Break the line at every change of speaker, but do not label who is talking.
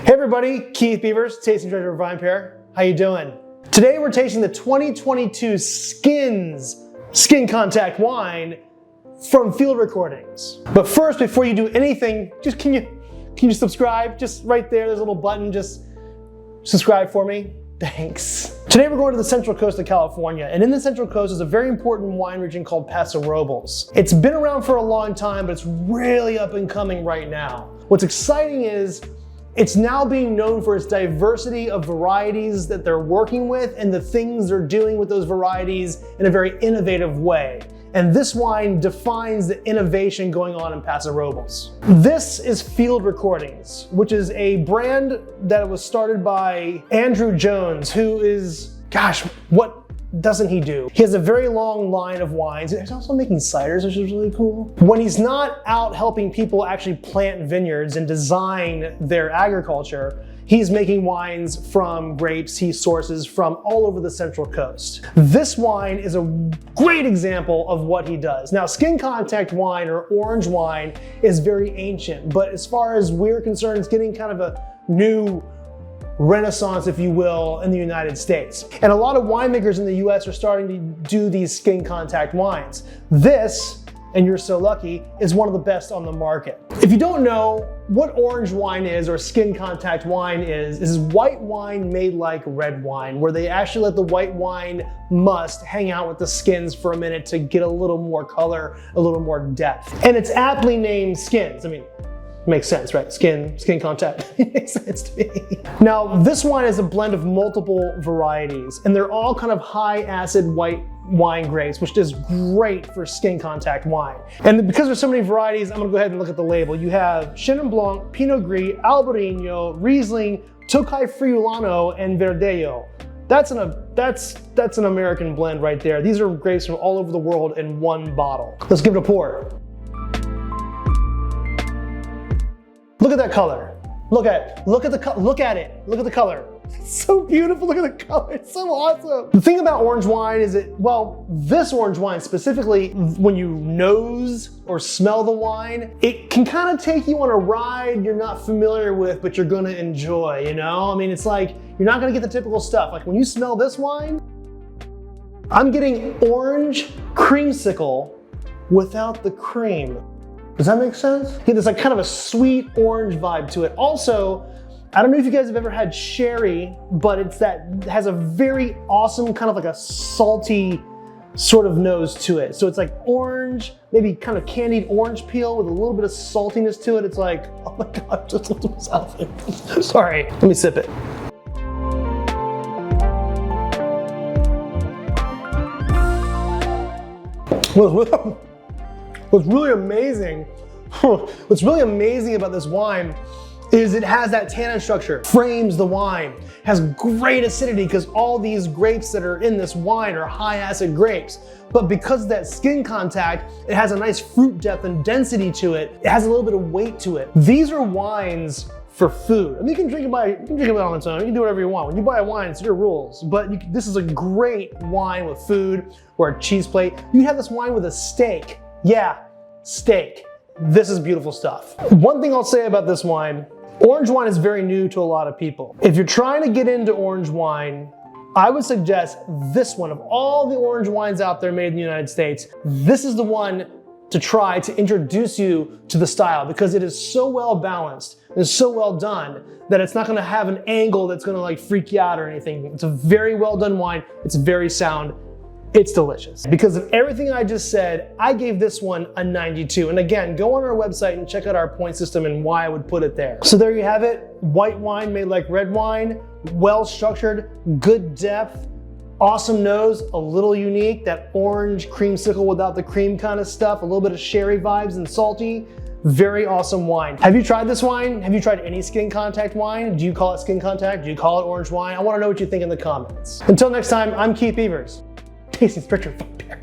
Hey everybody, Keith Beavers, Tasting Director of VinePair. How you doing? Today we're tasting the 2022 Skin Contact Wine from Field Recordings. But first, before you do anything, just can you subscribe? Just right there, there's a little button, just subscribe for me. Thanks. Today we're going to the Central Coast of California, and in the Central Coast is a very important wine region called Paso Robles. It's been around for a long time, but it's really up and coming right now. What's exciting is it's now being known for its diversity of varieties that they're working with and the things they're doing with those varieties in a very innovative way. And this wine defines the innovation going on in Paso Robles. This is Field Recordings, which is a brand that was started by Andrew Jones, who is, gosh, what doesn't he do? He has a very long line of wines. He's also making ciders, which is really cool. When he's not out helping people actually plant vineyards and design their agriculture, he's making wines from grapes he sources from all over the Central Coast. This wine is a great example of what he does. Now, skin contact wine or orange wine is very ancient, but as far as we're concerned, it's getting kind of a new renaissance, if you will, in the United States. And a lot of winemakers in the US are starting to do these skin contact wines. This, and you're so lucky, is one of the best on the market. If you don't know what orange wine is or skin contact wine is white wine made like red wine, where they actually let the white wine must hang out with the skins for a minute to get a little more color, a little more depth. And it's aptly named skins. I mean, makes sense, right? Skin contact, makes sense to me. Now, this wine is a blend of multiple varieties, and they're all kind of high acid white wine grapes, which is great for skin contact wine. And because there's so many varieties, I'm gonna go ahead and look at the label. You have Chenin Blanc, Pinot Gris, Albarino, Riesling, Tokai Friulano, and Verdelho. That's an American blend right there. These are grapes from all over the world in one bottle. Let's give it a pour. Look at that color. Look at it. Look at the color. It's so beautiful. Look at the color. It's so awesome. The thing about orange wine is this orange wine specifically, when you nose or smell the wine, it can kind of take you on a ride you're not familiar with, but you're gonna enjoy, you know? I mean, it's like, you're not gonna get the typical stuff. Like when you smell this wine, I'm getting orange creamsicle without the cream. Does that make sense? Yeah, there's like kind of a sweet orange vibe to it. Also, I don't know if you guys have ever had sherry, but it has a very awesome kind of like a salty sort of nose to it. So it's like orange, maybe kind of candied orange peel with a little bit of saltiness to it. It's like, oh my God, just looked at myself. Sorry, let me sip it. What's really amazing about this wine is it has that tannin structure, frames the wine, has great acidity because all these grapes that are in this wine are high acid grapes. But because of that skin contact, it has a nice fruit depth and density to it. It has a little bit of weight to it. These are wines for food. I mean, you can drink it on its own. You can do whatever you want. When you buy a wine, it's your rules. But this is a great wine with food or a cheese plate. You can have this wine with a steak. Yeah, steak. This is beautiful stuff. One thing I'll say about this wine, orange wine is very new to a lot of people. If you're trying to get into orange wine, I would suggest this one. Of all the orange wines out there made in the United States, this is the one to try to introduce you to the style because it is so well balanced and so well done that it's not gonna have an angle that's gonna like freak you out or anything. It's a very well done wine. It's very sound. It's delicious. Because of everything I just said, I gave this one a 92. And again, go on our website and check out our point system and why I would put it there. So there you have it. White wine made like red wine, well structured, good depth, awesome nose, a little unique, that orange creamsicle without the cream kind of stuff, a little bit of sherry vibes and salty. Very awesome wine. Have you tried this wine? Have you tried any skin contact wine? Do you call it skin contact? Do you call it orange wine? I want to know what you think in the comments. Until next time, I'm Keith Beavers. Tasting Director of VinePair.